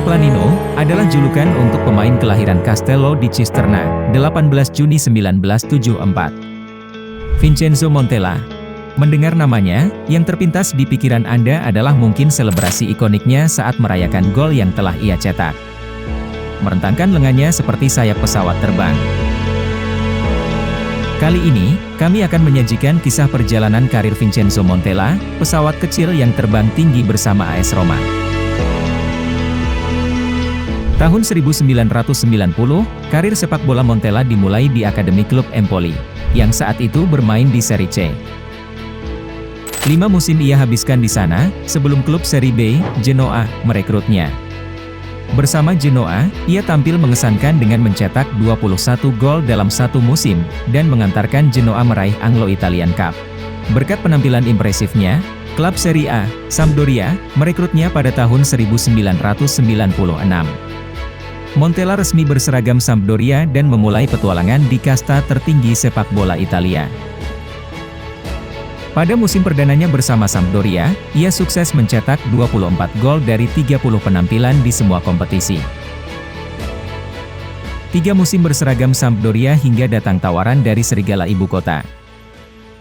Planino adalah julukan untuk pemain kelahiran Castello di Cisterna, 18 Juni 1974. Vincenzo Montella. Mendengar namanya, yang terpintas di pikiran Anda adalah mungkin selebrasi ikoniknya saat merayakan gol yang telah ia cetak. Merentangkan lengannya seperti sayap pesawat terbang. Kali ini, kami akan menyajikan kisah perjalanan karir Vincenzo Montella, pesawat kecil yang terbang tinggi bersama AS Roma. Tahun 1990, karir sepak bola Montella dimulai di Akademi Klub Empoli, yang saat itu bermain di Serie C. 5 musim ia habiskan di sana, sebelum klub Serie B, Genoa, merekrutnya. Bersama Genoa, ia tampil mengesankan dengan mencetak 21 gol dalam satu musim, dan mengantarkan Genoa meraih Anglo-Italian Cup. Berkat penampilan impresifnya, klub Serie A, Sampdoria, merekrutnya pada tahun 1996. Montella resmi berseragam Sampdoria dan memulai petualangan di kasta tertinggi sepak bola Italia. Pada musim perdananya bersama Sampdoria, ia sukses mencetak 24 gol dari 30 penampilan di semua kompetisi. 3 musim berseragam Sampdoria hingga datang tawaran dari Serigala Ibu Kota.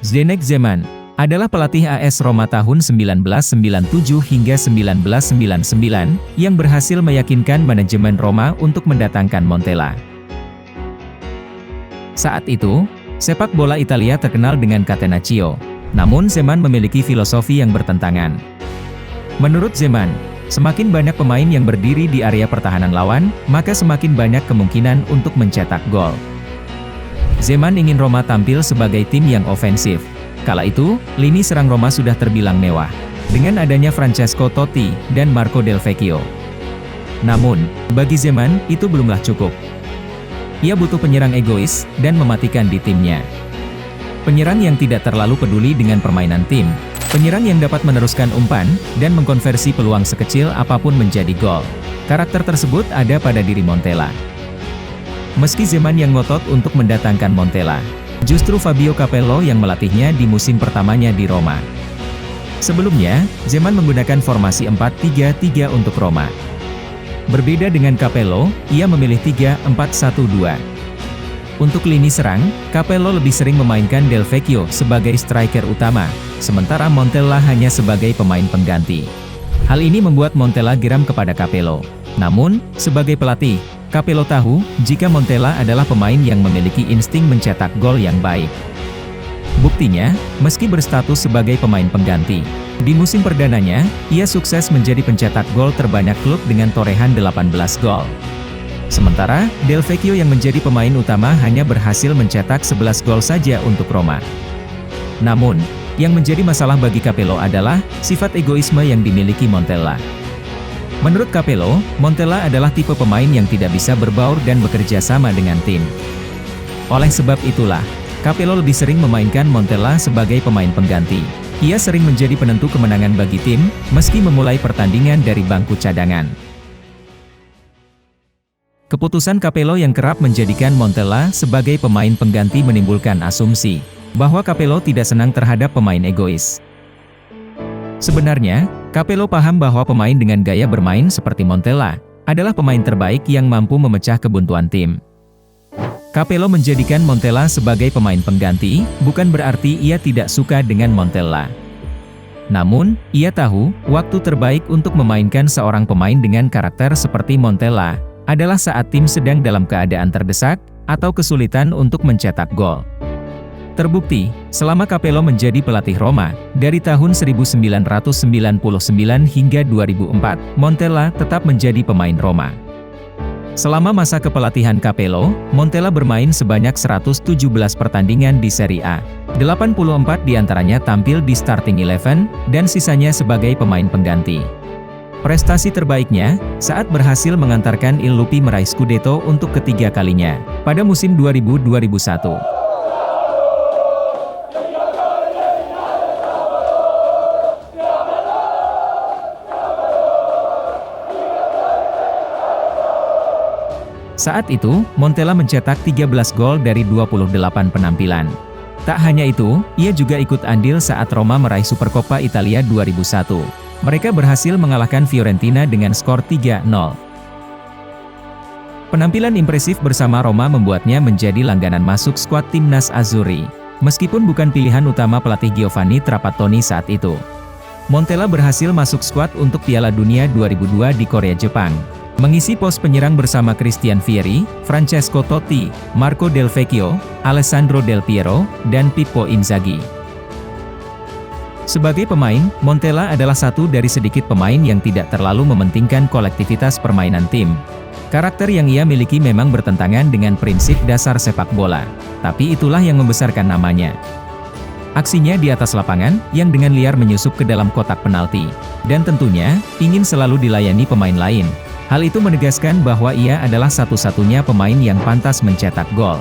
Zdeněk Zeman adalah pelatih AS Roma tahun 1997 hingga 1999, yang berhasil meyakinkan manajemen Roma untuk mendatangkan Montella. Saat itu, sepak bola Italia terkenal dengan catenaccio. Namun Zeman memiliki filosofi yang bertentangan. Menurut Zeman, semakin banyak pemain yang berdiri di area pertahanan lawan, maka semakin banyak kemungkinan untuk mencetak gol. Zeman ingin Roma tampil sebagai tim yang ofensif. Kala itu, lini serang Roma sudah terbilang mewah, dengan adanya Francesco Totti dan Marco Del Vecchio. Namun, bagi Zeman, itu belumlah cukup. Ia butuh penyerang egois, dan mematikan di timnya. Penyerang yang tidak terlalu peduli dengan permainan tim, penyerang yang dapat meneruskan umpan, dan mengkonversi peluang sekecil apapun menjadi gol. Karakter tersebut ada pada diri Montella. Meski Zeman yang ngotot untuk mendatangkan Montella, justru Fabio Capello yang melatihnya di musim pertamanya di Roma. Sebelumnya, Zeman menggunakan formasi 4-3-3 untuk Roma. Berbeda dengan Capello, ia memilih 3-4-1-2. Untuk lini serang, Capello lebih sering memainkan Del Vecchio sebagai striker utama, sementara Montella hanya sebagai pemain pengganti. Hal ini membuat Montella geram kepada Capello. Namun, sebagai pelatih, Capello tahu jika Montella adalah pemain yang memiliki insting mencetak gol yang baik. Buktinya, meski berstatus sebagai pemain pengganti, di musim perdananya, ia sukses menjadi pencetak gol terbanyak klub dengan torehan 18 gol. Sementara, Del Vecchio yang menjadi pemain utama hanya berhasil mencetak 11 gol saja untuk Roma. Namun, yang menjadi masalah bagi Capello adalah sifat egoisme yang dimiliki Montella. Menurut Capello, Montella adalah tipe pemain yang tidak bisa berbaur dan bekerja sama dengan tim. Oleh sebab itulah, Capello lebih sering memainkan Montella sebagai pemain pengganti. Ia sering menjadi penentu kemenangan bagi tim, meski memulai pertandingan dari bangku cadangan. Keputusan Capello yang kerap menjadikan Montella sebagai pemain pengganti menimbulkan asumsi bahwa Capello tidak senang terhadap pemain egois. Sebenarnya, Capello paham bahwa pemain dengan gaya bermain seperti Montella adalah pemain terbaik yang mampu memecah kebuntuan tim. Capello menjadikan Montella sebagai pemain pengganti, bukan berarti ia tidak suka dengan Montella. Namun, ia tahu, waktu terbaik untuk memainkan seorang pemain dengan karakter seperti Montella adalah saat tim sedang dalam keadaan terdesak, atau kesulitan untuk mencetak gol. Terbukti, selama Capello menjadi pelatih Roma, dari tahun 1999 hingga 2004, Montella tetap menjadi pemain Roma. Selama masa kepelatihan Capello, Montella bermain sebanyak 117 pertandingan di Serie A. 84 diantaranya tampil di starting 11, dan sisanya sebagai pemain pengganti. Prestasi terbaiknya, saat berhasil mengantarkan Il Lupi meraih Scudetto untuk ketiga kalinya, pada musim 2000-2001. Saat itu, Montella mencetak 13 gol dari 28 penampilan. Tak hanya itu, ia juga ikut andil saat Roma meraih Supercoppa Italia 2001. Mereka berhasil mengalahkan Fiorentina dengan skor 3-0. Penampilan impresif bersama Roma membuatnya menjadi langganan masuk skuad timnas Azzurri, meskipun bukan pilihan utama pelatih Giovanni Trapattoni saat itu. Montella berhasil masuk skuad untuk Piala Dunia 2002 di Korea Jepang, mengisi pos penyerang bersama Christian Vieri, Francesco Totti, Marco Del Vecchio, Alessandro Del Piero, dan Pippo Inzaghi. Sebagai pemain, Montella adalah satu dari sedikit pemain yang tidak terlalu mementingkan kolektivitas permainan tim. Karakter yang ia miliki memang bertentangan dengan prinsip dasar sepak bola, tapi itulah yang membesarkan namanya. Aksinya di atas lapangan, yang dengan liar menyusup ke dalam kotak penalti, dan tentunya, ingin selalu dilayani pemain lain. Hal itu menegaskan bahwa ia adalah satu-satunya pemain yang pantas mencetak gol.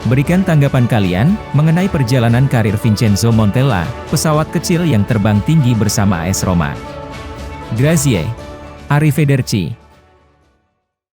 Berikan tanggapan kalian mengenai perjalanan karir Vincenzo Montella, pesawat kecil yang terbang tinggi bersama AS Roma. Grazie. Arrivederci.